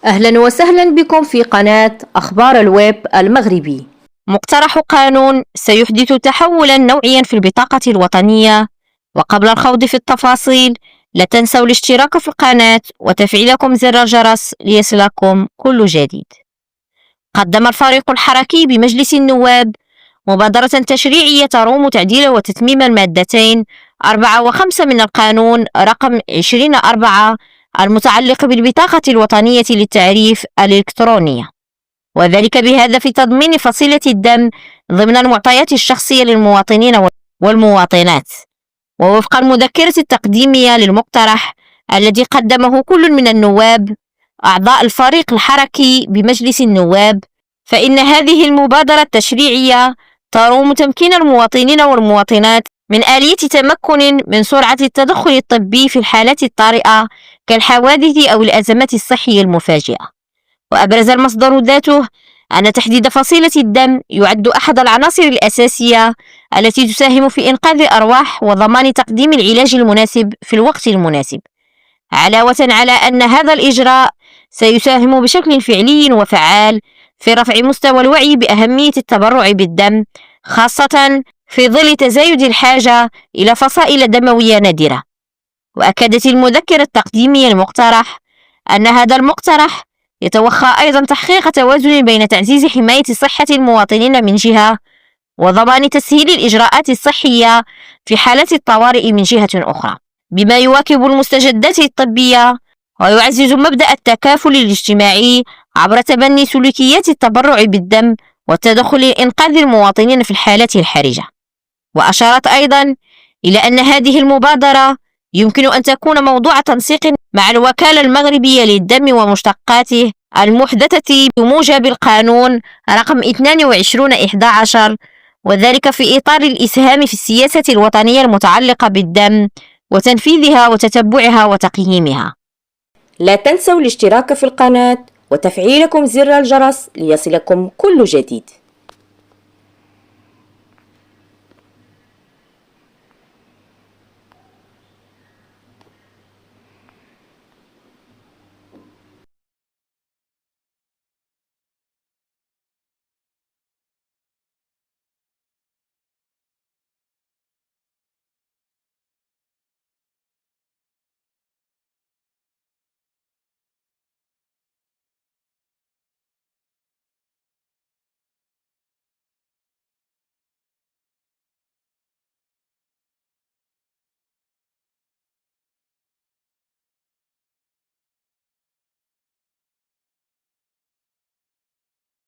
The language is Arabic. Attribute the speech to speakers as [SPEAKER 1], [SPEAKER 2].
[SPEAKER 1] أهلا وسهلا بكم في قناة أخبار الويب المغربي. مقترح قانون سيحدث تحولا نوعيا في البطاقة الوطنية. وقبل الخوض في التفاصيل لا تنسوا الاشتراك في القناة وتفعيلكم زر الجرس ليصلكم كل جديد. قدم الفريق الحركي بمجلس النواب مبادرة تشريعية تروم تعديل وتتميم المادتين 4 و5 من القانون رقم 20/4 المتعلق بالبطاقة الوطنية للتعريف الإلكترونية، وذلك بهدف تضمين فصيلة الدم ضمن المعطيات الشخصية للمواطنين والمواطنات. ووفق المذكرة التقديمية للمقترح الذي قدمه كل من النواب أعضاء الفريق الحركي بمجلس النواب، فإن هذه المبادرة التشريعية تروم تمكين المواطنين والمواطنات من آلية تمكن من سرعة التدخل الطبي في الحالات الطارئة كالحوادث أو الأزمات الصحية المفاجئة. وأبرز المصدر ذاته أن تحديد فصيلة الدم يعد أحد العناصر الأساسية التي تساهم في إنقاذ الأرواح وضمان تقديم العلاج المناسب في الوقت المناسب، علاوة على أن هذا الإجراء سيساهم بشكل فعلي وفعال في رفع مستوى الوعي بأهمية التبرع بالدم، خاصة في ظل تزايد الحاجة إلى فصائل دموية نادرة. وأكدت المذكرة التقديمية المقترح أن هذا المقترح يتوخى أيضا تحقيق توازن بين تعزيز حماية صحة المواطنين من جهة وضمان تسهيل الإجراءات الصحية في حالات الطوارئ من جهة أخرى، بما يواكب المستجدات الطبية ويعزز مبدأ التكافل الاجتماعي عبر تبني سلوكيات التبرع بالدم والتدخل لإنقاذ المواطنين في الحالات الحرجة. وأشارت أيضا إلى أن هذه المبادرة يمكن أن تكون موضوع تنسيق مع الوكالة المغربية للدم ومشتقاته المحدثة بموجب القانون رقم 22/11، وذلك في إطار الإسهام في السياسة الوطنية المتعلقة بالدم وتنفيذها وتتبعها وتقييمها. لا تنسوا الاشتراك في القناة وتفعيلكم زر الجرس ليصلكم كل جديد.